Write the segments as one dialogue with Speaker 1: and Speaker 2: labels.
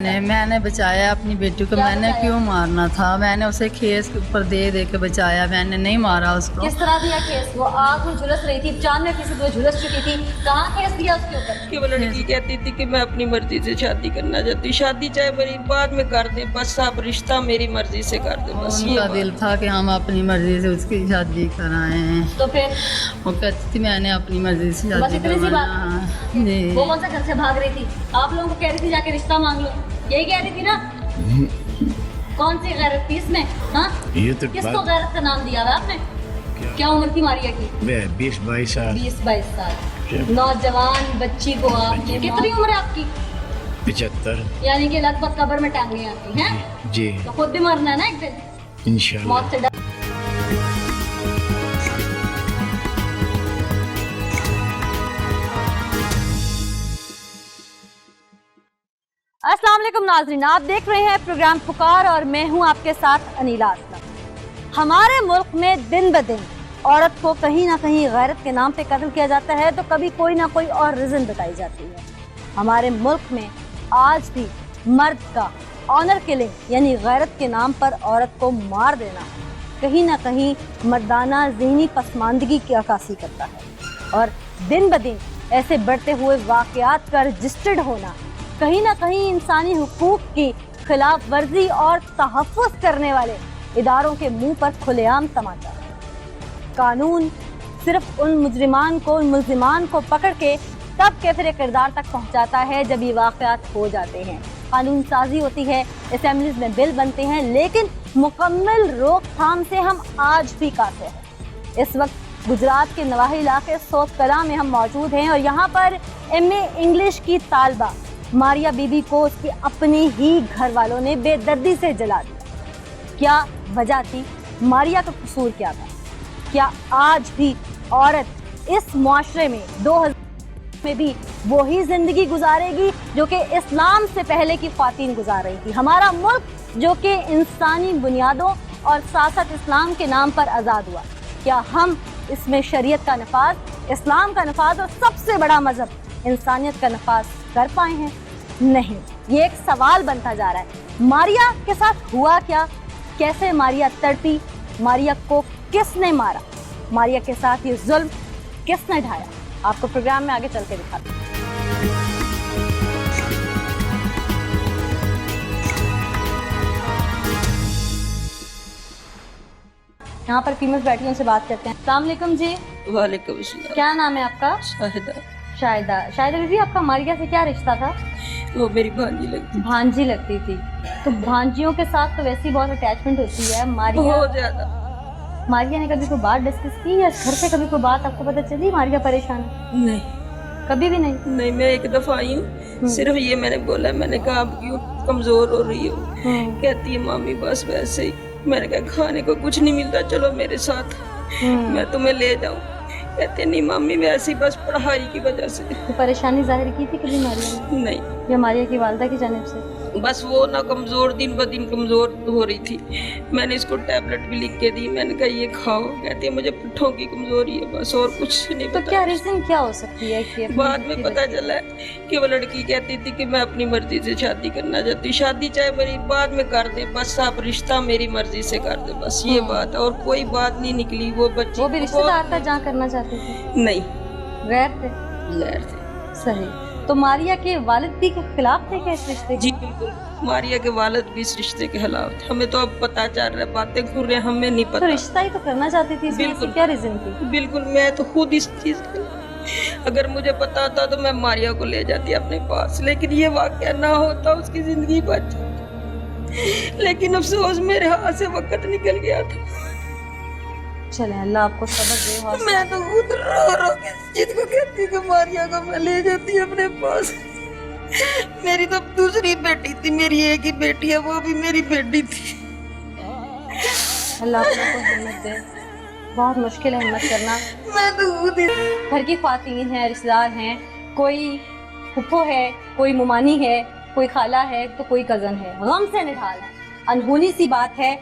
Speaker 1: मैंने बचाया अपनी बेटी को। मैंने क्यों मारना था? मैंने उसे खेस के ऊपर दे के बचाया, मैंने नहीं मारा उसको।
Speaker 2: किस तरह दिया केस? वो आग में झुलस रही थी, 95% वो झुलस चुकी थी, कहाँ केस दिया उसके ऊपर?
Speaker 3: कि वो लड़की कहती थी कि मैं अपनी मर्जी से शादी करना चाहती, शादी चाहे मेरी बाद में कर दे, बस आप रिश्ता मेरी मर्जी से कर दे, बस ये
Speaker 1: उनका दिल था कि हम अपनी मर्जी से उसकी शादी कराएं।
Speaker 2: तो फिर
Speaker 1: वो कहती थी मैंने अपनी मर्जी से शादी करवाना। जी।
Speaker 2: वो कौन सा घर से भाग रही थी? आप लोगों को कह रही थी जाके रिश्ता मांग लो, यही कह रही थी ना? कौन सी गैरत थी इसमें? हाँ,
Speaker 4: ये तो
Speaker 2: किसको गैरत का नाम दिया हुआ आपने? क्या उम्र थी मारिया की?
Speaker 4: 20-22 साल।
Speaker 2: 20-22 साल नौजवान बच्ची को आपने, कितनी उम्र है आपकी?
Speaker 4: 75।
Speaker 2: यानी कि लगभग कब्र में टांगे आपकी हैं?
Speaker 4: जी
Speaker 2: तो खुद भी मरना है ना एक दिन,
Speaker 4: इंशाल्लाह।
Speaker 2: मौत से डर। अस्सलाम वालेकुम नाज़रीन, आप देख रहे हैं प्रोग्राम पुकार और मैं हूं आपके साथ अनीला असलम। हमारे मुल्क में दिन ब दिन औरत को कहीं ना कहीं गैरत के नाम पे कत्ल किया जाता है, तो कभी कोई ना कोई और रीज़न बताई जाती है। हमारे मुल्क में आज भी मर्द का ऑनर किलिंग यानी गैरत के नाम पर औरत को मार देना कहीं ना कहीं मर्दाना ज़हनी पसमानदगी की अक्कासी करता है। और दिन ब दिन ऐसे बढ़ते हुए वाक़यात का रजिस्टर्ड होना कहीं ना कहीं इंसानी हुकूक की खिलाफ वर्जी और तहफ़्फ़ुज़ करने वाले इदारों के मुंह पर खुलेआम तमाचा है। कानून सिर्फ उन मुल्ज़िमान को पकड़ के तब कैफिर किरदार तक पहुंचाता है जब ये वाक़यात हो जाते हैं। कानून साजी होती है, असेंबलीज में बिल बनते हैं, लेकिन मुकम्मल रोकथाम से हम आज भी काफिर हैं। इस वक्त गुजरात के नवाही इलाके सोत कला में हम मौजूद हैं और यहाँ पर MA इंग्लिश की तालबा मारिया बीबी को उसकी अपने ही घर वालों ने बेदर्दी से जला दिया। क्या वजह थी? मारिया का कसूर क्या था? क्या आज भी औरत इस मुआशरे में 2000 में भी वही जिंदगी गुजारेगी जो कि इस्लाम से पहले की ख्वातीन गुजार रही थी? हमारा मुल्क जो कि इंसानी बुनियादों और साथ इस्लाम के नाम पर आज़ाद हुआ, क्या हम इसमें शरीयत का नफाज, इस्लाम का नफाज और सबसे बड़ा मजहब इंसानियत का नफाज कर पाए हैं? नहीं। ये एक सवाल बनता जा रहा है। मारिया के साथ हुआ क्या? कैसे मारिया तड़पी? मारिया को किसने मारा? मारिया के साथ ये जुल्म किसने ढाया? आपको प्रोग्राम में आगे चल के दिखाते हैं। यहाँ पर फीमेल्स बैठी हैं, उनसे बात करते हैं। अस्सलाम वालेकुम जी।
Speaker 3: वालेकुम अस्सलाम।
Speaker 2: क्या नाम है आपका?
Speaker 3: शाहिदा।
Speaker 2: शाहिदा बीबी, आपका मारिया से क्या रिश्ता था?
Speaker 3: वो मेरी भांजी लगती,
Speaker 2: भांजी लगती थी। तो भांजियों के साथ तो वैसे ही बहुत अटैचमेंट होती है।
Speaker 3: बहुत ज्यादा।
Speaker 2: मारिया ने कभी कोई बात डिस्कस की या घर से कभी कोई बात आपको पता चली मारिया परेशान है?
Speaker 3: नहीं,
Speaker 2: कभी भी नहीं।
Speaker 3: नहीं, मैं एक दफा आई हूँ, सिर्फ ये मैंने बोला, मैंने कहा आप क्यों कमजोर हो रही हो? कहती है मामी बस वैसे ही। मैंने कहा खाने को कुछ नहीं मिलता, चलो मेरे साथ, मैं तुम्हें ले जाऊँ। कहते नहीं मामी वैसे ही, बस पढ़ाई की वजह से।
Speaker 2: तो परेशानी जाहिर की थी कभी मारिया ने?
Speaker 3: नहीं।
Speaker 2: या मारिया की वालिदा की जानिब से?
Speaker 3: बस वो ना कमजोर, दिन ब दिन कमजोर हो रही थी। मैंने इसको टैबलेट भी लिख के दी, मैंने कहा ये खाओ। कहती है मुझे पुट्ठों की कमजोरी है, बस और कुछ नहीं।
Speaker 2: तो क्या रीजन क्या हो सकती है कि
Speaker 3: बाद में पता चला कि वो लड़की कहती थी कि मैं अपनी मर्जी से शादी करना चाहती, शादी चाहे मेरी बाद में कर दे, बस आप रिश्ता मेरी मर्जी से कर दे, बस ये बात, और कोई बात नहीं निकली। वो बच्ची,
Speaker 2: वो भी रिश्तेदार था जहाँ करना चाहती थी?
Speaker 3: नहीं,
Speaker 2: गैर थे।
Speaker 3: गैर थे।
Speaker 2: सही। तो मारिया के वालिद भी के खिलाफ थे क्या इस रिश्ते के?
Speaker 3: जी बिल्कुल, मारिया के वालिद भी इस रिश्ते के खिलाफ थे। हमें तो अब पता चल रहा है, बातें घूर रहे, हमें नहीं पता।
Speaker 2: तो रिश्ता ही तो करना चाहती थी, इसमें क्या रीजन थी?
Speaker 3: बिल्कुल, मैं तो खुद इस चीज के, अगर मुझे पता होता तो मैं मारिया को ले जाती अपने पास, लेकिन ये वाकया ना होता, उसकी जिंदगी बच जाती। लेकिन अफसोस मेरे हाथ से वक्त निकल गया था।
Speaker 2: चले अल्लाह आपको सब्र दे।
Speaker 3: मैं तो खुद रो के जिसको कहती कि मारिया को मैं ले जाती अपने पास। मेरी तो दूसरी बेटी थी, मेरी एक ही बेटी है, वो भी मेरी बेटी थी।
Speaker 2: अल्लाह आपको हिम्मत दे। बहुत मुश्किल है हिम्मत करना।
Speaker 3: मैं तो खुद
Speaker 2: घर की ख्वातीन हैं, रिश्तेदार हैं, कोई फुप्पो है, कोई मुमानी है, कोई खाला है, तो कोई कजन है, गम से निढाल है। अनहोनी सी बात है,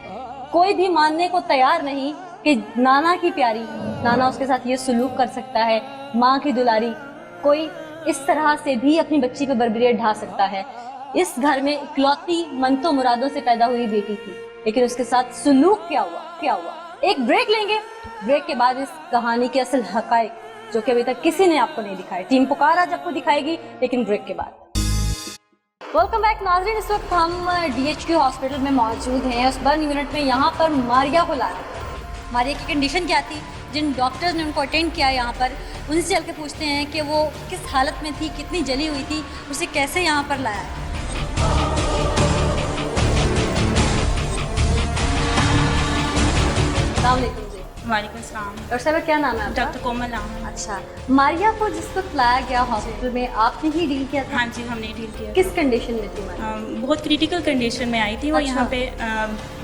Speaker 2: कोई भी मानने को तैयार नहीं कि नाना की प्यारी, नाना उसके साथ ये सलूक कर सकता है, माँ की दुलारी, कोई इस तरह से भी अपनी बच्ची पे बर्बरियत ढा सकता है। इस घर में इकलौती मनतो मुरादों से पैदा हुई बेटी थी, लेकिन उसके साथ सुलूक क्या हुआ। एक ब्रेक लेंगे, ब्रेक के बाद इस कहानी के असल हकायक जो कि अभी तक किसी ने आपको नहीं दिखाए, टीम पुकार आज आपको दिखाएगी, लेकिन ब्रेक के बाद। वेलकम बैक नाज़रीन, इस वक्त हम DHQ हॉस्पिटल में मौजूद हैं। उस बर्न यूनिट में यहाँ पर मारिया को लाया। मारिया की कंडीशन क्या थी, जिन डॉक्टर्स ने उनको अटेंड किया यहाँ पर, उनसे चल के पूछते हैं कि वो किस हालत में थी, कितनी जली हुई थी, उसे कैसे यहाँ पर लाया है। अस्सलाम वालेकुम जी।
Speaker 5: वालेकुम सलाम।
Speaker 2: डॉक्टर साहब क्या नाम है आपका?
Speaker 5: डॉक्टर कोमल नाम है।
Speaker 2: अच्छा, मारिया को जिस वक्त लाया गया हॉस्पिटल में आपने ही डील किया था?
Speaker 5: हाँ जी, हमने डील किया।
Speaker 2: किस कंडीशन में थी मारिया?
Speaker 5: बहुत क्रिटिकल कंडीशन में आई थी वो।
Speaker 2: अच्छा।
Speaker 5: यहाँ पे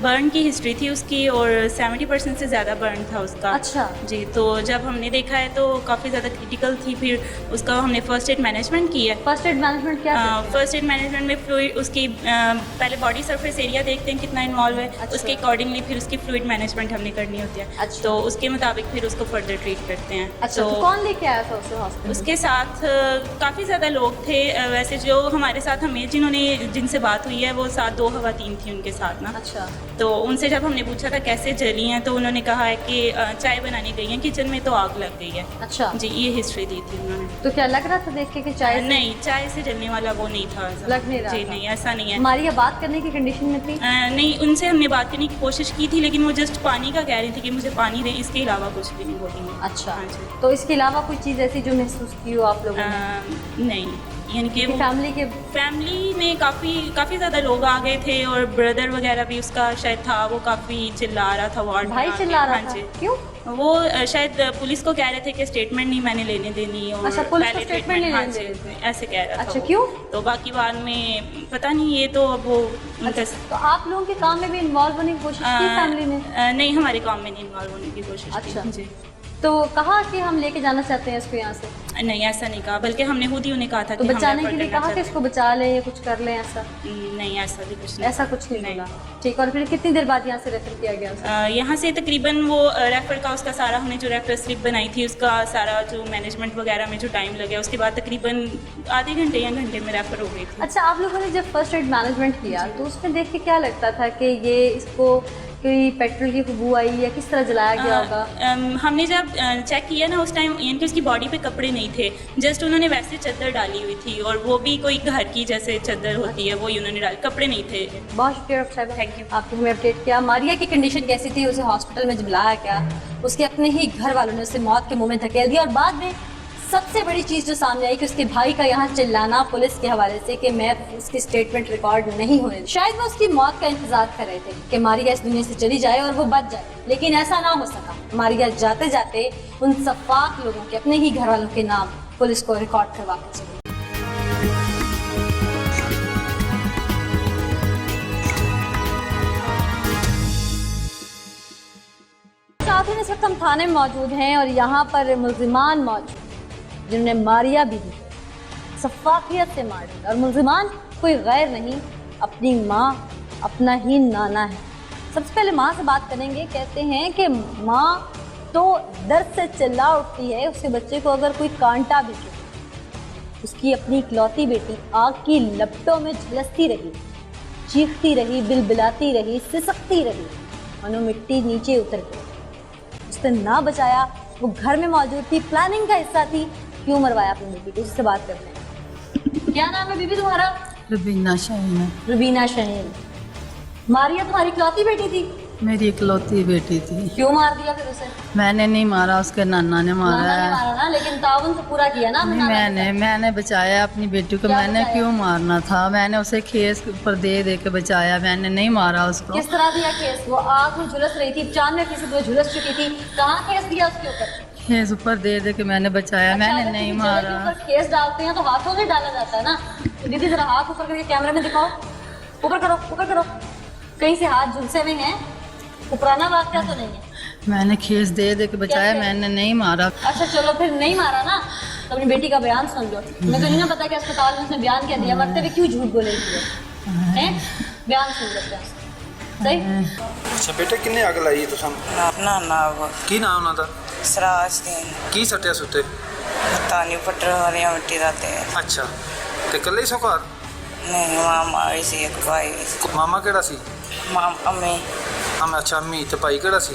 Speaker 5: बर्न की हिस्ट्री थी उसकी और 70% से ज़्यादा बर्न था उसका।
Speaker 2: अच्छा
Speaker 5: जी, तो जब हमने देखा है तो काफ़ी ज़्यादा क्रिटिकल थी। फिर उसका हमने फर्स्ट एड मैनेजमेंट किया।
Speaker 2: फर्स्ट एड मैनेजमेंट क्या करते हैं?
Speaker 5: फर्स्ट एड मैनेजमेंट में फ्लूइड उसकी पहले बॉडी सरफेस एरिया देखते हैं कितना इन्वॉल्व है।
Speaker 2: अच्छा।
Speaker 5: उसके अकॉर्डिंगली फिर उसकी फ्लूइड मैनेजमेंट हमने करनी होती है।
Speaker 2: अच्छा।
Speaker 5: तो उसके मुताबिक फिर उसको फर्दर ट्रीट करते हैं।
Speaker 2: अच्छा, तो कौन लेके आया था उसे हॉस्पिटल?
Speaker 5: उसके साथ काफ़ी ज़्यादा लोग थे। वैसे जो हमारे साथ हमें जिनसे बात हुई है वो 2 ख़वातीन थी उनके साथ ना।
Speaker 2: अच्छा,
Speaker 5: तो उनसे जब हमने पूछा था कैसे जली हैं तो उन्होंने कहा है कि चाय बनाने गई हैं किचन में तो आग लग गई है।
Speaker 2: अच्छा
Speaker 5: जी, ये हिस्ट्री दी थी उन्होंने।
Speaker 2: तो क्या लग रहा था देख के कि चाय से?
Speaker 5: नहीं, चाय से जलने वाला वो नहीं था ऐसा।
Speaker 2: लग नहीं रहा
Speaker 5: जी
Speaker 2: था।
Speaker 5: नहीं, ऐसा नहीं है।
Speaker 2: मारिया बात करने की कंडीशन में थी?
Speaker 5: नहीं, उनसे हमने बात करने की कोशिश की थी लेकिन वो जस्ट पानी का कह रही थी कि मुझे पानी दें, इसके अलावा कुछ भी नहीं बोली।
Speaker 2: अच्छा,
Speaker 5: हाँ जी।
Speaker 2: तो इसके अलावा कोई चीज़ ऐसी जो महसूस की हो आप लोगों ने?
Speaker 5: नहीं, यानी कि वो
Speaker 2: फैमिली
Speaker 5: में काफ़ी ज़्यादा लोग आ गए थे और ब्रदर वगैरह भी उसका शायद था, वो काफ़ी चिल्ला रहा था वार्ड में
Speaker 2: भाई
Speaker 5: आके।
Speaker 2: चिल्ला रहा
Speaker 5: हाँ
Speaker 2: था?
Speaker 5: जी।
Speaker 2: क्यों?
Speaker 5: वो शायद पुलिस को कह रहे थे कि स्टेटमेंट नहीं मैंने लेने देनी और
Speaker 2: अच्छा, पुलिस को
Speaker 5: पहले
Speaker 2: स्टेटमेंट नहीं
Speaker 5: हाँ
Speaker 2: लेने
Speaker 5: जी,
Speaker 2: देनी थी।
Speaker 5: ऐसे कह रहा था
Speaker 2: अच्छा,
Speaker 5: वो।
Speaker 2: क्यों?
Speaker 5: तो बाकी बाद में पता नहीं, ये तो अब वो
Speaker 2: अच्छा, तो आप लोगों के काम में भी इन्वॉल्व होने की कोशिश की फैमिली ने?
Speaker 5: नहीं, हमारे काम में नहीं इन्वॉल्व होने की कोशिश
Speaker 2: अच्छा।
Speaker 5: की। जी,
Speaker 2: तो कहा कि हम लेके जाना चाहते हैं इसको यहाँ से?
Speaker 5: नहीं, ऐसा नहीं कहा, बल्कि हमने खुद ही उन्हें कहा था
Speaker 2: तो
Speaker 5: कि हम
Speaker 2: बचाने
Speaker 5: रेफर
Speaker 2: के लिए
Speaker 5: करना
Speaker 2: कहा कि
Speaker 5: चाहते
Speaker 2: इसको बचा लें या कुछ कर लें ऐसा?
Speaker 5: हैं। नहीं, ऐसा भी कुछ नहीं।
Speaker 2: ऐसा कुछ नहीं बोला। ठीक, और फिर कितनी देर बाद यहाँ से रेफर किया गया उसे?
Speaker 5: यहाँ से तकरीबन वो रेफर का उसका सारा हमने जो रेफर स्लिप बनाई थी उसका सारा जो मैनेजमेंट वगैरह में जो टाइम लगे उसके बाद तकरीबन आधे घंटे या घंटे में रेफर हो गई थी।
Speaker 2: अच्छा, आप लोगों ने जब फर्स्ट एड मैनेजमेंट किया तो उसमें देख के क्या लगता था कि ये इसको कोई पेट्रोल की खुशबू आई या किस तरह जलाया गया होगा?
Speaker 5: हमने जब चेक किया ना उस टाइम, यानी कि उसकी बॉडी पे कपड़े नहीं थे, जस्ट उन्होंने वैसे चादर डाली हुई थी और वो भी कोई घर की जैसे चादर होती है वो उन्होंने डाली, कपड़े नहीं थे।
Speaker 2: बहुत शुक्रिया डॉक्टर साहब,
Speaker 5: Thank you.
Speaker 2: आपने हमें अपडेट किया। मारिया की कंडीशन कैसी थी, उसे हॉस्पिटल में जब लाया गया उसके अपने ही घर वालों ने उसे मौत के मुंह में धकेल दिया और बाद में सबसे बड़ी चीज़ जो सामने आई कि उसके भाई का यहाँ चिल्लाना पुलिस के हवाले से कि मैं उसकी स्टेटमेंट रिकॉर्ड नहीं होने दी। शायद वो उसकी मौत का इंतजार कर रहे थे कि मारिया इस दुनिया से चली जाए और वो बच जाए, लेकिन ऐसा ना हो सका। मारिया जाते जाते उन सफाक लोगों के अपने ही घर वालों के नाम पुलिस को रिकॉर्ड करवा कर चली। साथ ही इस वक्त हम थाने में मौजूद हैं और यहाँ पर मुल्जिमान मौजूद जिन्होंने मारिया बीबी को सफाकियत से मार दिया और मुल्जिमान कोई गैर नहीं, अपनी माँ, अपना ही नाना है। सबसे पहले माँ से बात करेंगे। कहते हैं कि माँ तो दर्द से चिल्ला उठती है उसके बच्चे को अगर कोई कांटा भी दे। उसकी अपनी इकलौती बेटी आग की लपटों में झुलसती रही, चीखती रही, बिलबिलाती रही, सिसकती रही, मानो मिट्टी नीचे उतर गई। उसने ना बचाया, वो घर में मौजूद थी, प्लानिंग का हिस्सा थी, क्यों मरवाया अपनी बेटी को? उससे बात करते हैं। क्या नाम है बीबी तुम्हारा?
Speaker 1: रुबीना शाहीन।
Speaker 2: रुबीना शाहीन। मारिया तुम्हारी इकलौती बेटी थी?
Speaker 1: मेरी इकलौती बेटी थी।
Speaker 2: क्यों मार दिया फिर उसे?
Speaker 1: मैंने नहीं मारा, उसके नाना ने मारा
Speaker 2: नाना ने
Speaker 1: है।
Speaker 2: मारा ना, लेकिन ताउन तो पूरा किया ना
Speaker 1: नहीं, मैंने बचाया अपनी बेटी को।
Speaker 2: क्या
Speaker 1: मैंने
Speaker 2: बचाया?
Speaker 1: क्यों मारना था? मैंने उसे खेस पर दे के बचाया, मैंने नहीं मारा उसको।
Speaker 2: किस तरह दिया केस? वो आग में झुलस रही थी, 95% वो झुलस चुकी थी, कहाँ केस दिया उसके ऊपर?
Speaker 1: खेस ऊपर दे के मैंने बचाया।
Speaker 2: अच्छा,
Speaker 1: मैंने
Speaker 2: अगर
Speaker 1: नहीं
Speaker 2: किसी जगह के
Speaker 1: मारा।
Speaker 2: ऊपर केस डालते हैं तो हाथों से डाला जाता है ना। तो दीदी जरा हाथ ऊपर करके कैमरे में दिखाओ, ऊपर करो, ऊपर करो। कहीं से हाथ झुलसे हुए हैं, पुराना वाक़या तो नहीं है?
Speaker 1: मैंने खेस दे के बचाया,
Speaker 2: कैसे?
Speaker 1: मैंने नहीं मारा।
Speaker 2: अच्छा चलो, फिर नहीं मारा ना तो अपनी बेटी का बयान सुन लो। मैं तो नहीं ना पता कि अस्पताल में उसने बयान क्या दिया, मरते हुए क्यों झूठ बोलेगी है? बयान सुन लो बयान। सही।
Speaker 6: ਅੱਛਾ ਬੇਟੇ ਕਿੰਨੇ ਅੱਗ ਲਾਈ ਤੁਸੀਂ?
Speaker 7: ਨਾ ਨਾ
Speaker 6: ਕੀ ਨਾਮ ਉਹਨਾਂ ਦਾ?
Speaker 7: ਸਰਾਜ ਦੀਨ
Speaker 6: ਕੀ ਸੱਟਿਆ ਸੁੱਤੇ?
Speaker 7: ਤਾਨੀ ਪੱਟਰ ਹਰੀਆਂ ਮਿੱਟੀ ਦਾ ਤੇ
Speaker 6: ਅੱਛਾ ਤੇ ਇਕੱਲੇ ਹੀ ਸੋ ਘਰ?
Speaker 7: नहीं मामा ऐसी एक भाई
Speaker 6: ਮਾਮਾ ਕਿਹੜਾ ਸੀ?
Speaker 7: माम अम्मी
Speaker 6: ਅੱਛਾ ਅੰਮੀ ਤੇ ਭਾਈ ਕਿਹੜਾ ਸੀ?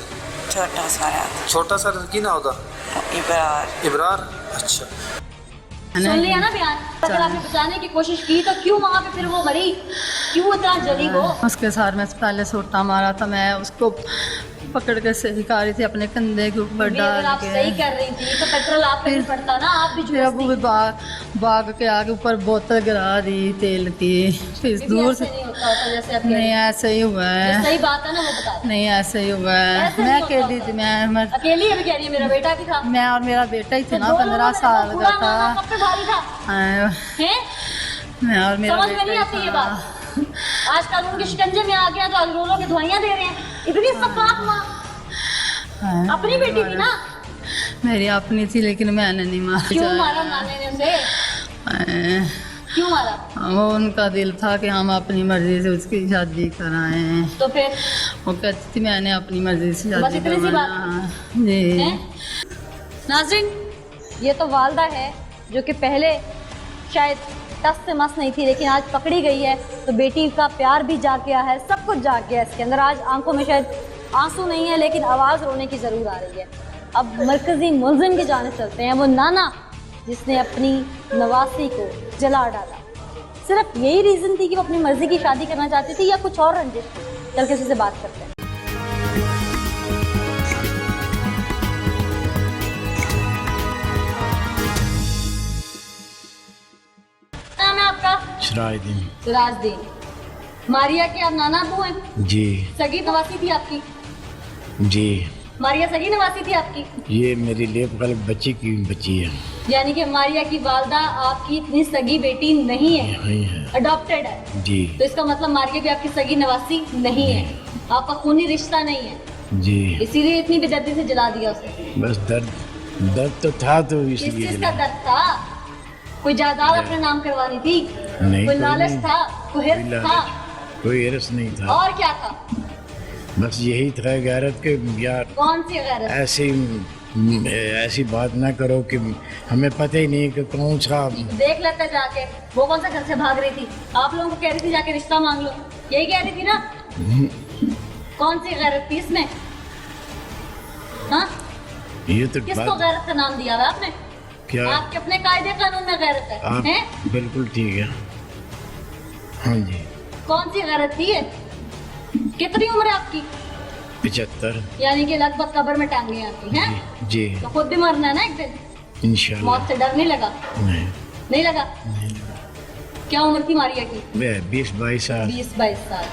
Speaker 7: छोटा सा
Speaker 6: ਛੋਟਾ ਸਰ ਕੀ ਨਾ ਉਹਦਾ?
Speaker 7: इब्रार
Speaker 6: ਇਬਰਾਰ। ਅੱਛਾ
Speaker 2: सुन लिया ना बयान। अगर आपने बचाने की कोशिश की तो क्यों वहाँ पे फिर वो मरी, क्यों इतना जली वो?
Speaker 1: उसके साथ में पहले सोटा मारा था, मैं उसको पकड़ के सही कर रही थी अपने कंधे के ऊपर
Speaker 2: भी अगर
Speaker 1: डाल
Speaker 2: आप
Speaker 1: के।
Speaker 2: सही कर रही थी तो पेट्रोल आप पे भी पड़ता ना, आप भी
Speaker 1: फिर अब
Speaker 2: झुलसती।
Speaker 1: वो भाग के आगे ऊपर बोतल गिरा दी तेल की। फिर
Speaker 2: ये भी
Speaker 1: दूर
Speaker 2: ऐसे
Speaker 1: से
Speaker 2: नहीं होता होता जैसे आप कह रही
Speaker 1: नहीं
Speaker 2: हैं।
Speaker 1: ऐसे ही हुआ
Speaker 2: जो
Speaker 1: है।
Speaker 2: सही बात है ना वो बता रहे
Speaker 1: नहीं ऐसे ही हुआ है।
Speaker 2: ऐसे
Speaker 1: मैं
Speaker 2: नहीं होता
Speaker 1: अकेली थी, मैं
Speaker 2: अकेली अभी कह रही है मेरा बेटा भी था।
Speaker 1: मैं और मेरा बेटा ही थे
Speaker 2: तो
Speaker 1: ना,
Speaker 2: दो
Speaker 1: 15
Speaker 2: लोगों में
Speaker 1: साल
Speaker 2: पूरा
Speaker 1: का था।
Speaker 2: मामा कब पे भारी था
Speaker 1: हाँ,
Speaker 2: हैं?
Speaker 1: मैं और मेरा
Speaker 2: समझ में
Speaker 1: बेटा
Speaker 2: नहीं
Speaker 1: ही
Speaker 2: आती ये
Speaker 1: था।
Speaker 2: बात। आज कानून के शिकंजे में आ गया तो आज रो रो के दवाइयां दे रहे हैं। इतनी सफाक माँ
Speaker 1: हाँ,
Speaker 2: अपनी बेटी थी ना,
Speaker 1: मेरी अपनी थी लेकिन मैंने नहीं मारा।
Speaker 2: क्यों मारा नाने ने उसे,
Speaker 1: हाँ,
Speaker 2: क्यों मारा?
Speaker 1: वो उनका दिल था कि हम अपनी मर्जी से उसकी शादी कराएं।
Speaker 2: तो फिर
Speaker 1: वो कहती थी मैंने अपनी मर्जी से
Speaker 2: बस
Speaker 1: शादी
Speaker 2: इतनी सी बात
Speaker 1: करवाना। जी
Speaker 2: हैं? नाज़रीन, ये तो वालदा है जो कि पहले शायद टस से मस नहीं थी, लेकिन आज पकड़ी गई है तो बेटी का प्यार भी जाग गया है, सब कुछ जाग गया है इसके अंदर। आज आंखों में शायद आंसू नहीं है लेकिन आवाज़ रोने की ज़रूर आ रही है। अब मरकज़ी मुलजिम की जानिब चलते हैं, वो नाना जिसने अपनी नवासी को जला डाला। सिर्फ यही रीज़न थी कि वो अपनी मर्ज़ी की शादी करना चाहती थी या कुछ और रंजिश थी? चल के उससे बात करते हैं। नाम है आपका?
Speaker 4: सरायदीन।
Speaker 2: सिराजुद्दीन। मारिया के आप नाना अबू हैं?
Speaker 4: जी
Speaker 2: सगी नवासी थी आपकी?
Speaker 4: जी,
Speaker 2: मारिया सगी नवासी थी आपकी?
Speaker 4: ये मेरी लेप कल बच्ची की बच्ची है।
Speaker 2: यानी कि मारिया की वालदा आपकी इतनी सगी बेटी नहीं है,
Speaker 4: यही है।
Speaker 2: अडॉप्टेड है।
Speaker 4: जी
Speaker 2: तो इसका मतलब मारिया भी आपकी सगी नवासी नहीं है, आपका खूनी रिश्ता नहीं है,
Speaker 4: जी,
Speaker 2: इसीलिए इतनी बेदर्दी से जला दिया उसे।
Speaker 4: बस दर्द तो था तो
Speaker 2: किस
Speaker 4: इसलिए
Speaker 2: चीज का
Speaker 4: जला।
Speaker 2: दर्द था? कोई जायदाद अपने नाम करवानी थी?
Speaker 4: नहीं,
Speaker 2: कोई
Speaker 4: कोई
Speaker 2: लालच
Speaker 4: नहीं।
Speaker 2: था? कोई हिर्स
Speaker 4: कोई
Speaker 2: था?
Speaker 4: कोई हिरस नहीं था,
Speaker 2: और क्या था?
Speaker 4: बस यही था गैरत के यार
Speaker 2: कौन सी गैरत?
Speaker 4: ऐसी बात ना करो कि हमें पता ही नहीं कि कौन सा।
Speaker 2: देख लेते जाके, वो कौन सा घर से भाग रही थी? आप लोगों को कह रही थी जाके रिश्ता मांग लो, यही कह रही थी ना? कौन सी गैरत थी इसमें? हाँ,
Speaker 4: ये तो
Speaker 2: किसको
Speaker 4: बात
Speaker 2: गैरत का नाम दिया हुआ आपने?
Speaker 4: क्या
Speaker 2: आपके अपने कायदे कानून में गैरत है,
Speaker 4: आप
Speaker 2: हैं?
Speaker 4: बिल्कुल ठीक है। हाँ जी,
Speaker 2: कौन सी गैरत थी ये? कितनी उम्र है आपकी?
Speaker 4: 75।
Speaker 2: यानी कि लगभग कब्र में टांग गई आपकी, हैं?
Speaker 4: जी
Speaker 2: तो खुद भी मरना है ना एक दिन,
Speaker 4: इंशाल्लाह।
Speaker 2: मौत से डर नहीं लगा?
Speaker 4: नहीं
Speaker 2: नहीं लगा? क्या उम्र थी मारिया की?
Speaker 4: 20-22 साल।
Speaker 2: 20-22 साल।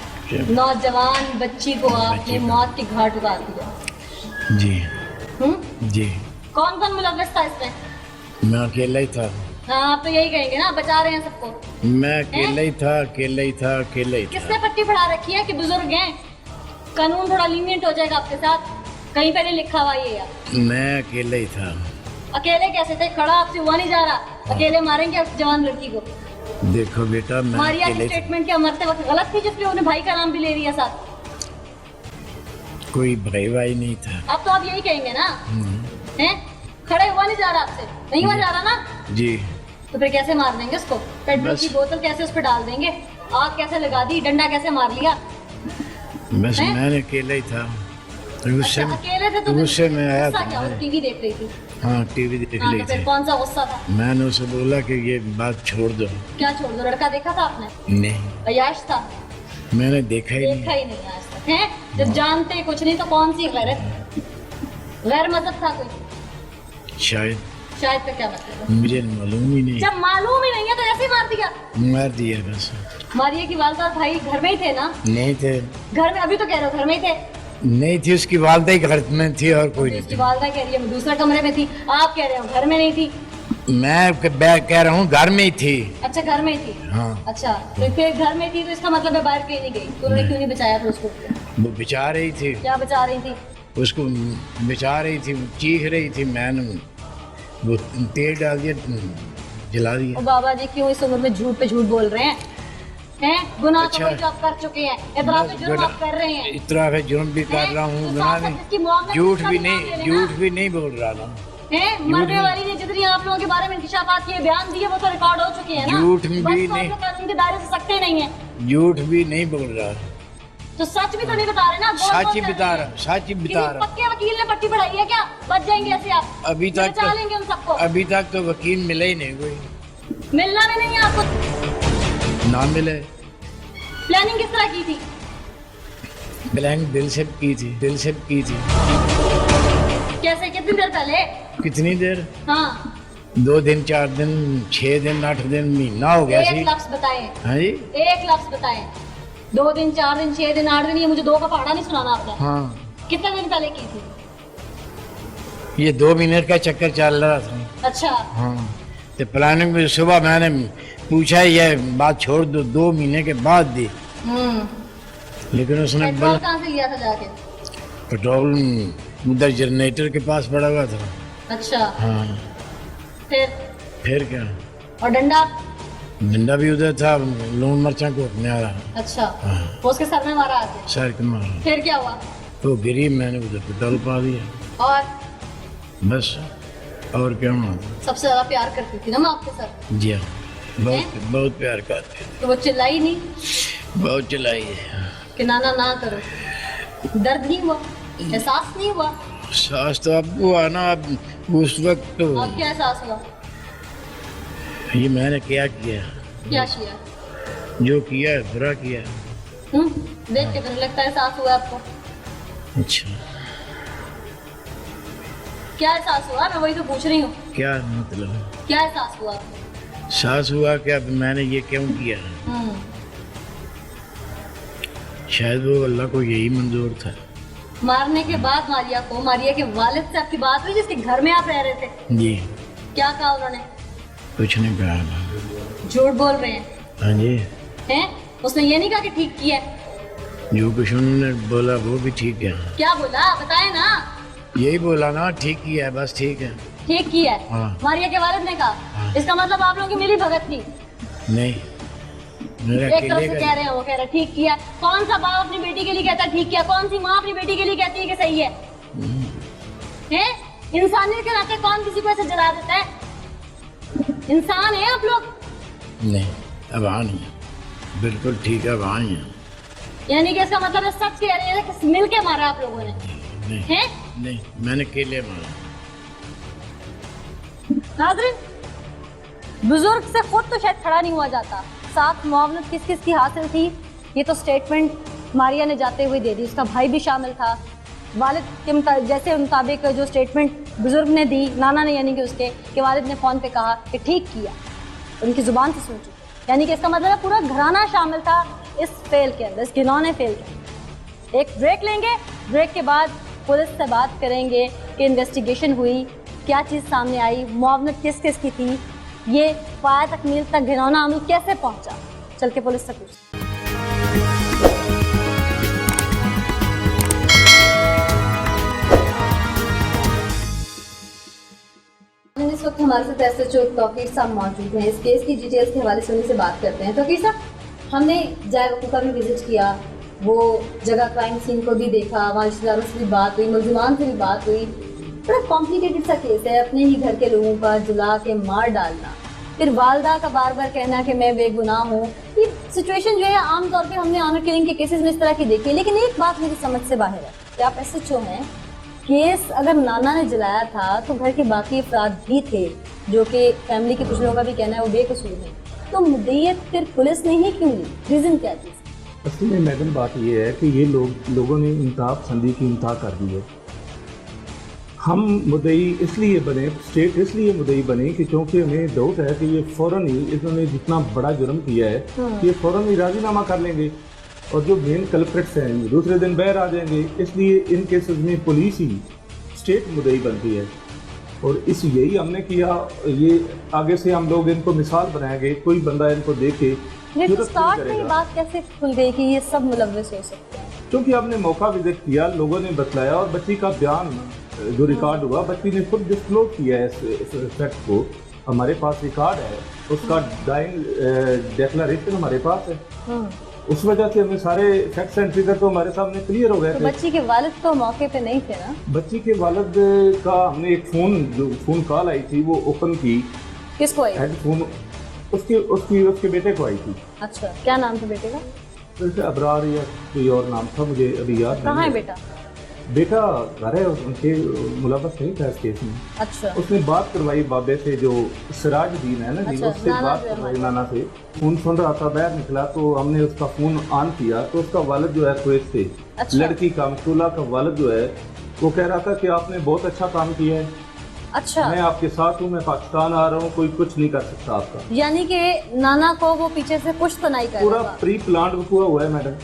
Speaker 2: नौजवान बच्ची को आपने
Speaker 4: बच्ची को।
Speaker 2: मौत के घाट उतार दिया।
Speaker 4: जी
Speaker 2: हम्म?
Speaker 4: जी,
Speaker 2: कौन कौन मुलव्वस था इसमें?
Speaker 4: मैं अकेला ही था।
Speaker 2: हाँ, आप तो यही कहेंगे ना, बचा रहे हैं सबको।
Speaker 4: मैं अकेला ही था, अकेला ही था, अकेला ही
Speaker 2: किसने
Speaker 4: था।
Speaker 2: पट्टी पढ़ा रखी है कि बुजुर्ग हैं, कानून थोड़ा लीनियंट हो जाएगा आपके साथ? कहीं पे नहीं लिखा हुआ ये यार।
Speaker 4: मैं अकेला ही था।
Speaker 2: अकेले कैसे थे? खड़ा आपसे हुआ नहीं जा रहा, अकेले मारेंगे उस जवान लड़की को?
Speaker 4: देखो बेटा, मैं
Speaker 2: मारिया की
Speaker 4: अकेले था।
Speaker 2: स्टेटमेंट क्या मरते वक्त गलत थी जिसमें उन्हें भाई का नाम भी ले लिया साथ?
Speaker 4: कोई भाई नहीं था।
Speaker 2: अब तो आप यही कहेंगे ना, हैं? खड़े हुआ नहीं जा रहा आपसे, नहीं हुआ जा रहा ना?
Speaker 4: जी,
Speaker 2: तो फिर कैसे मार देंगे उसको? पेट्रोल
Speaker 4: बस।
Speaker 2: की बोतल कैसे उस पर डाल देंगे? आग कैसे लगा दी? डंडा कैसे मार लिया?
Speaker 4: बस
Speaker 2: हैं?
Speaker 4: मैंने अकेला ही था। गुस्से
Speaker 2: अच्छा,
Speaker 4: में
Speaker 2: अकेले थे तो
Speaker 4: गुस्से में आया
Speaker 2: गुस्सा
Speaker 4: था।
Speaker 2: क्या? टीवी देख रही थी?
Speaker 4: हाँ, टीवी देख
Speaker 2: हाँ,
Speaker 4: रही
Speaker 2: तो फिर
Speaker 4: थी।
Speaker 2: कौन सा गुस्सा था?
Speaker 4: मैंने उसे बोला कि ये बात छोड़ दो।
Speaker 2: क्या छोड़ दो? लड़का देखा था आपने?
Speaker 4: नहीं,
Speaker 2: अयाश था?
Speaker 4: मैंने देखा ही
Speaker 2: देखा
Speaker 4: नहीं।
Speaker 2: ही नहीं आज तक, हैं? जब जानते कुछ नहीं तो कौन सी गैरत? गैर मजहब था कोई?
Speaker 4: शायद,
Speaker 2: शायद का क्या मतलब है?
Speaker 4: मुझे मालूम ही नहीं।
Speaker 2: जब मालूम ही नहीं है तो ऐसे ही मार दिया?
Speaker 4: मार दिया बस।
Speaker 2: मारिया की वालदा और भाई घर में ही थे ना?
Speaker 4: नहीं थे,
Speaker 2: घर में, अभी तो कह रहे हो घर में ही थे।
Speaker 4: नहीं थी, उसकी वालदा ही घर में थी और कोई नहीं
Speaker 2: उसकी
Speaker 4: थी।
Speaker 2: वालदा कह रही है मैं दूसरे कमरे में थी, आप कह रहे हो घर में नहीं थी।
Speaker 4: मैं कह रहा हूँ घर में ही थी।
Speaker 2: अच्छा, घर में ही थी।
Speaker 4: हाँ,
Speaker 2: अच्छा, तो फिर घर में थी तो इसका मतलब है बाहर कहीं नहीं गई, तो उन्होंने क्यों नहीं बचाया फिर उसको?
Speaker 4: वो बचा रही थी,
Speaker 2: क्या बचा रही थी?
Speaker 4: उसको बचा रही थी, चीख रही थी। मैंने वो तेल डाल दिया, जला
Speaker 2: ओ
Speaker 4: दिया।
Speaker 2: बाबा जी, क्यों इस उम्र में झूठ पे झूठ बोल रहे हैं? हैं? गुनाह तो
Speaker 4: अच्छा।
Speaker 2: वही जो आप कर चुके हैं, इतराफ़ जुर्म आप कर रहे हैं।
Speaker 4: इतना जुर्म भी कर रहा हूँ,
Speaker 2: तो
Speaker 4: गुनाह
Speaker 2: साथ-साथ
Speaker 4: नहीं,
Speaker 2: इसकी मुआवजा
Speaker 4: झूठ
Speaker 2: का
Speaker 4: भी
Speaker 2: नाम ले
Speaker 4: नहीं,
Speaker 2: लेना।
Speaker 4: झूठ भी नहीं बोल रहा था।
Speaker 2: मरने वाली ने जितनी आप लोगों के बारे में इंकशाफात किए, बयान दिए, वो तो रिकॉर्ड हो चुके हैं ना।
Speaker 4: झूठ भी
Speaker 2: बस तो
Speaker 4: नहीं।
Speaker 2: आप लोग कानून के दायरे से सकते नहीं है।
Speaker 4: झूठ भी नहीं बोल रहा,
Speaker 2: तो सच भी तो नहीं बता रहे ना।
Speaker 4: सच ही बता रहा, सच ही बता रहा।
Speaker 2: पक्के वकील ने पट्टी पढ़ाई है क्या? बच जाएंगे ऐसे आप?
Speaker 4: अभी तक
Speaker 2: बचा लेंगे उन सबको?
Speaker 4: अभी तक तो वकील मिले ही नहीं, कोई
Speaker 2: मिलना भी नहीं है आपको।
Speaker 4: ना मिले।
Speaker 2: प्लानिंग किस तरह की थी?
Speaker 4: प्लानिंग दिल से की थी, दिल से की थी।
Speaker 2: कैसे, कितनी देर पहले?
Speaker 4: कितनी देर?
Speaker 2: हाँ,
Speaker 4: 2 दिन, 4 दिन, 6 दिन, 8 दिन, महीना हो गया सी।
Speaker 2: एक लफ्ज बताएं।
Speaker 4: हाँ जी,
Speaker 2: एक लफ्ज बताएं। 2 दिन, 4 दिन, 6 दिन, 8 दिन, ये मुझे 2 का पहाड़ा नहीं सुनाना आपने।
Speaker 4: हाँ।
Speaker 2: कितने दिन पहले की थी?
Speaker 4: ये 2 मिनट का चक्कर चल रहा था।
Speaker 2: अच्छा।
Speaker 4: हाँ, तो प्लानिंग में सुबह मैंने पूछा ये बात छोड़ दो, 2 महीने के बाद दी, लेकिन उसने
Speaker 2: पेट्रोल
Speaker 4: बोला
Speaker 2: कहाँ से लिया था जाके?
Speaker 4: पेट्रोल उधर जनरेटर के पास पड़ा हुआ था।
Speaker 2: अच्छा।
Speaker 4: हाँ,
Speaker 2: फिर
Speaker 4: क्या,
Speaker 2: और डंडा?
Speaker 4: डंडा भी उधर था, लून मरचा कोटने वाला।
Speaker 2: अच्छा।
Speaker 4: हाँ।
Speaker 2: वो उसके सर में मारा आके?
Speaker 4: सर के मारा।
Speaker 2: फिर क्या हुआ?
Speaker 4: तो गिरी, मैंने उधर पेट्रोल पा दिया,
Speaker 2: और
Speaker 4: बस। और क्या होना था?
Speaker 2: सबसे ज्यादा प्यार करती थी ना मैं आपके साथ?
Speaker 4: जी हाँ, बहुत बहुत प्यार करते थे।
Speaker 2: तो वो चिल्लाई नहीं
Speaker 4: बहुत चिल्लाई है
Speaker 2: कि नाना ना करो? दर्द नहीं हुआ? एहसास नहीं हुआ?
Speaker 4: सास तो अब हुआ ना, अब उस वक्त तो
Speaker 2: अब क्या एहसास हुआ?
Speaker 4: ये मैंने क्या किया,
Speaker 2: क्या किया?
Speaker 4: जो किया है बुरा किया है।
Speaker 2: देख के तो नहीं लगता एहसास हुआ आपको।
Speaker 4: अच्छा,
Speaker 2: क्या एहसास हुआ? मैं वही तो पूछ रही हूँ।
Speaker 4: क्या मतलब?
Speaker 2: क्या एहसास हुआ आपको?
Speaker 4: सास हुआ कि अब मैंने ये क्यों किया, शायद वो अल्लाह को यही मंजूर था।
Speaker 2: मारने के बाद मारिया को, मारिया के वालिद से आपकी बात हुई जिसके घर में आप रह रहे थे?
Speaker 4: जी।
Speaker 2: क्या कहा उन्होंने?
Speaker 4: कुछ नहीं कहा।
Speaker 2: झूठ बोल रहे हैं?
Speaker 4: हाँ जी।
Speaker 2: हैं? उसने ये नहीं कहा कि ठीक किया है?
Speaker 4: जो कुछ उन्होंने बोला वो भी ठीक है।
Speaker 2: क्या बोला बताए ना?
Speaker 4: यही बोला ना, ठीक किया है, बस ठीक है।
Speaker 2: ठीक किया है?
Speaker 4: हाँ।
Speaker 2: मारिया के वालिद ने कहा?
Speaker 4: हाँ।
Speaker 2: इसका मतलब आप लोगों की मिली भगत थी?
Speaker 4: नहीं, मेरा
Speaker 2: एक तरफ
Speaker 4: अकेले
Speaker 2: से
Speaker 4: का।
Speaker 2: कह रहे हैं, वो कह रहे हैं ठीक किया। कौन सा बाप अपनी बेटी के लिए कहता है ठीक किया? कौन सी माँ अपनी बेटी के लिए कहती है कि सही है? हैं? इंसानियत के नाते कौन किसी को ऐसे जला देता है? इंसान है आप लोग?
Speaker 4: नहीं, अब हाँ नहीं, बिल्कुल ठीक है, अब हाँ ही है।
Speaker 2: यानी कि इसका मतलब है सच कह रहे हैं कि मिल के मारा आप लोगों ने?
Speaker 4: नहीं,
Speaker 2: हैं?
Speaker 4: नहीं, मैंने अकेले मारा।
Speaker 2: नाज़रीन, बुजुर्ग से खुद तो शायद खड़ा नहीं हुआ जाता, साथ मुआवनत किस किस की हासिल थी ये तो स्टेटमेंट मारिया ने जाते हुए दे दी। उसका भाई भी शामिल था। वालिद के जैसे मुताबिक जो स्टेटमेंट बुजुर्ग ने दी, नाना ने यानी कि उसके, कि वालिद ने फ़ोन पे कहा कि ठीक किया, उनकी ज़ुबान से सुन चुके। यानी कि इसका मतलब है पूरा घराना शामिल था इस फेल के अंदर, इस घिनौने फेल के अंदर। एक ब्रेक लेंगे, ब्रेक के बाद पुलिस से बात करेंगे कि इन्वेस्टिगेशन हुई, क्या चीज़ सामने आई, मुआवनत किस किस की थी, ये पाया तकमील तक घिनौना अमल कैसे पहुंचा। चल के पुलिस से पूछते। इस वक्त हमारे साथ एसएचओ तौकीर साहब मौजूद हैं। इस केस की डिटेल्स के हवाले से उनसे बात करते हैं। तौकीर साहब, हमने जायका का भी विजिट किया, वो जगह क्राइम सीन को भी देखा, वहाँ रिश्तेदारों से भी बात हुई, मुलजिमान से भी बात हुई। बड़ा कॉम्प्लिकेटेड सा केस है, अपने ही घर के लोगों का जला के मार डालना, फिर वालदा का बार बार कहना कि मैं बेगुनाह हूँ। ये सिचुएशन जो है आमतौर पे हमने ऑनर किलिंग के केसेस में इस तरह की देखी है। लेकिन एक बात मेरी समझ से बाहर है कि आप एसएचओ हैं, केस अगर नाना ने जलाया था तो घर के बाकी अफराद भी थे, जो कि फैमिली के कुछ लोगों का भी कहना है वो बेकसूर है, तो मुद्दईयत फिर पुलिस ने ही क्यों ली? रीज़न क्या थी?
Speaker 8: असल में मैडम बात ये है कि ये लोगों ने इंतहा पसंदी की इंतहा कर दी है। हम मुद्दई इसलिए बने, स्टेट इसलिए मुद्दई बने कि क्योंकि हमें डाउट है कि ये फ़ौरन ही इन्होंने जितना बड़ा जुर्म किया है कि ये फ़ौरन ही राजीनामा कर लेंगे और जो मेन कल्प्रिट्स हैं दूसरे दिन बाहर आ जाएंगे। इसलिए इन केसेस में पुलिस ही स्टेट मुद्दई बनती है और इस यही हमने किया। ये आगे से हम लोग इनको मिसाल बनाएंगे, कोई बंदा इनको देखे
Speaker 2: स्टार्ट में ये बात कैसे खुल गई कि ये सब मुलव्विस हो सकते हैं?
Speaker 8: क्योंकि हमने मौका विजिट किया, लोगों ने बतलाया और बच्ची का बयान जो रिकॉर्ड हुआ, बच्ची ने खुद डिस्क्लोज किया है इस फैक्ट को। हमारे पास रिकॉर्ड है, उसका डाइंग डिक्लेरेशन हमारे पास है। उस वजह से हमें सारे फैक्ट्स एंड फिगर तो हमारे सामने क्लियर हो गए
Speaker 2: तो
Speaker 8: थे।
Speaker 2: बच्ची के वालिद तो मौके पे नहीं थे ना?
Speaker 8: बच्ची के वालिद का हमने एक फोन कॉल आई थी, वो ओपन की,
Speaker 2: किसको आई?
Speaker 8: हेडफोन उसके बेटे को आई थी।
Speaker 2: अच्छा, क्या नाम था बेटे का?
Speaker 8: वैसे अबरार या कोई और नाम था, मुझे अभी याद
Speaker 2: कहाँ है
Speaker 8: नहीं।
Speaker 2: बेटा?
Speaker 8: बेटा घर है, उनके मुलव्वस नहीं था इस केस में।
Speaker 2: अच्छा,
Speaker 8: उसने बात करवाई बाबे से, जो सिराजुद्दीन है ना जी,
Speaker 2: अच्छा,
Speaker 8: उससे
Speaker 2: नाना
Speaker 8: बात
Speaker 2: जो है
Speaker 8: करवाई नाना से। फोन सुन रहा था, बाहर निकला तो हमने उसका फोन ऑन किया तो उसका वालिद जो है कुवैत से,
Speaker 2: अच्छा।
Speaker 8: लड़की का मकतूला का वालिद जो है वो कह रहा था कि आपने बहुत अच्छा काम किया है,
Speaker 2: अच्छा।
Speaker 8: मैं आपके साथ हूँ, मैं पाकिस्तान आ रहा हूँ, कोई कुछ नहीं कर सकता आपका।
Speaker 2: यानी कि नाना को वो पीछे से कुछ तो नहीं कर
Speaker 8: पूरा
Speaker 2: रहा था।
Speaker 8: प्री प्लान हुआ है मैडम।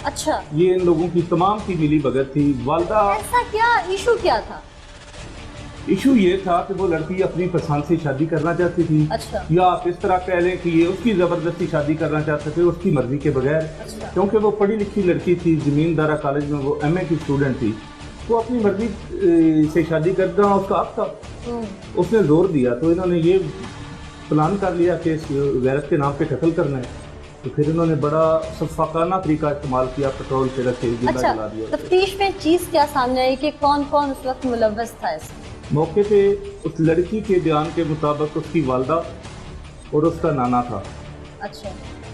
Speaker 2: अच्छा,
Speaker 8: ये इन लोगों की तमाम की मिली भगत थी। वालदा,
Speaker 2: ऐसा क्या इशू क्या था?
Speaker 8: इशू ये था कि वो लड़की अपनी पसंद से शादी करना चाहती थी,
Speaker 2: अच्छा,
Speaker 8: या आप इस तरह कह लें कि ये उसकी जबरदस्ती शादी करना चाहते थे उसकी मर्जी के बगैर।
Speaker 2: अच्छा।
Speaker 8: क्योंकि वो पढ़ी लिखी लड़की थी, जमींदारा कॉलेज में वो MA की स्टूडेंट थी, वो अपनी मर्जी से शादी करना उसका हक था। उसने जोर दिया तो इन्होंने ये प्लान कर लिया कि इस गैरत के नाम पे कत्ल करना है। तो फिर इन्होंने बड़ा सफाकाना तरीका इस्तेमाल किया, पेट्रोल से रखे जिंदा
Speaker 2: अच्छा।
Speaker 8: जला दिया।
Speaker 2: तफ्तीश में चीज क्या सामने आई कि कौन कौन उस वक्त मुलव्वस था इसमें?
Speaker 8: मौके पे उस लड़की के बयान के मुताबिक उसकी वालदा और उसका नाना था।
Speaker 2: अच्छा,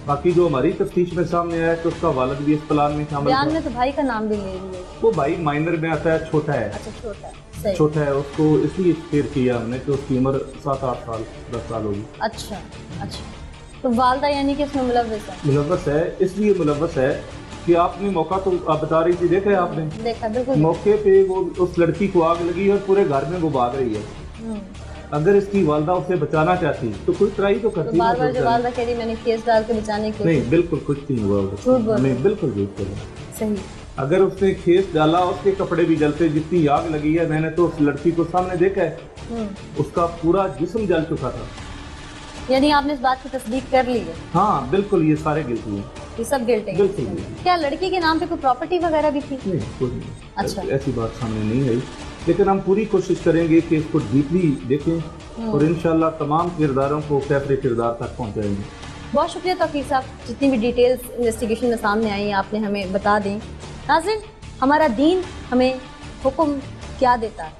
Speaker 8: बाकी जो हमारी तफ्तीश में सामने आया कि उसका वालिद भी इस प्लान में शामिल
Speaker 2: बयान
Speaker 8: था।
Speaker 2: में तो भाई का नाम भी ले लिए।
Speaker 8: वो भाई माइनर में आता है, छोटा है।
Speaker 2: अच्छा, छोटा है, सही।
Speaker 8: छोटा है, उसको इसलिए शेयर किया हमने कि उसकी उम्र 7-8 साल 10 साल होगी।
Speaker 2: अच्छा, अच्छा। तो वालदा यानी कि इसमें मुलव्वस है?
Speaker 8: मुलव्वस है, इसलिए मुलव्वस है कि आपने मौका तो आप बता रही थी, देखा है आपने
Speaker 2: देखा, बिल्कुल।
Speaker 8: मौके पे वो उस लड़की को आग लगी और पूरे घर में वो भाग रही है। अगर इसकी वालदा उसे बचाना चाहती तो कोई ट्राई तो
Speaker 2: तो
Speaker 8: करती
Speaker 2: बार
Speaker 8: ना।
Speaker 2: बार जो वालदा कह रही मैंने केस डाल के बचाने की
Speaker 8: नहीं, बिल्कुल कुछ नहीं हुआ।
Speaker 2: झूठ बोल रही।
Speaker 8: हमें बिल्कुल झूठ बोला।
Speaker 2: सही।
Speaker 8: अगर उसने खेस डाला, उसके कपड़े भी जलते, जितनी आग लगी है मैंने तो उस लड़की को सामने देखा है, उसका पूरा जिस्म जल चुका था।
Speaker 2: यानी आपने इस बात की तस्दीक कर ली है?
Speaker 8: हाँ बिल्कुल, ये सारे गिल्टी हैं।
Speaker 2: ये सब गिल्टी
Speaker 8: बिल्कुल
Speaker 2: है।
Speaker 8: बिल्कुल।
Speaker 2: क्या लड़की के नाम पे कोई प्रॉपर्टी वगैरह भी थी?
Speaker 8: नहीं, कोई नहीं।
Speaker 2: अच्छा।
Speaker 8: ऐसी बात सामने नहीं आई, लेकिन हम पूरी कोशिश करेंगे कि इसको डीपली देखें और इंशाल्लाह तमाम किरदारों को कैफरे किरदार तक पहुंचाएंगे।
Speaker 2: बहुत शुक्रिया तौकीर साहब, जितनी भी डिटेल्स इन्वेस्टिगेशन में सामने आई हैं आपने हमें बता दें। नाज़रीन, हमारा दीन हमें हुक्म क्या देता है,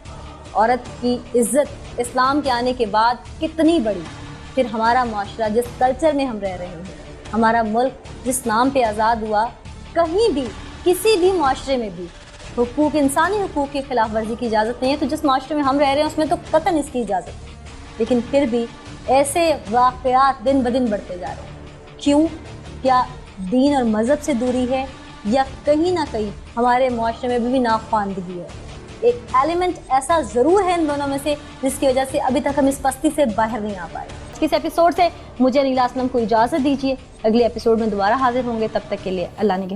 Speaker 2: औरत की इज्जत इस्लाम के आने के बाद कितनी बड़ी, फिर हमारा माशरा जिस कल्चर में हम रह रहे हैं, हमारा मुल्क जिस नाम पे आज़ाद हुआ, कहीं भी किसी भी माशरे में भी हुकूक, इंसानी हुकूक की खिलाफ वर्जी की इजाज़त नहीं है। तो जिस माशरे में हम रह रहे हैं उसमें तो कतन इसकी इजाज़त है, लेकिन फिर भी ऐसे वाक़यात दिन ब दिन बढ़ते जा रहे हैं। क्यों? क्या दीन और मज़हब से दूरी है, या कहीं ना कहीं हमारे माशरे में भी नाख्वानदगी है? एक एलिमेंट ऐसा ज़रूर है इन दोनों में से जिसकी वजह से अभी तक हम इस पस्ती से बाहर नहीं आ पाए। इस एपिसोड से मुझे अनीला असलम को इजाज़त दीजिए। अगले एपिसोड में दोबारा हाजिर होंगे, तब तक के लिए अल्लाह ने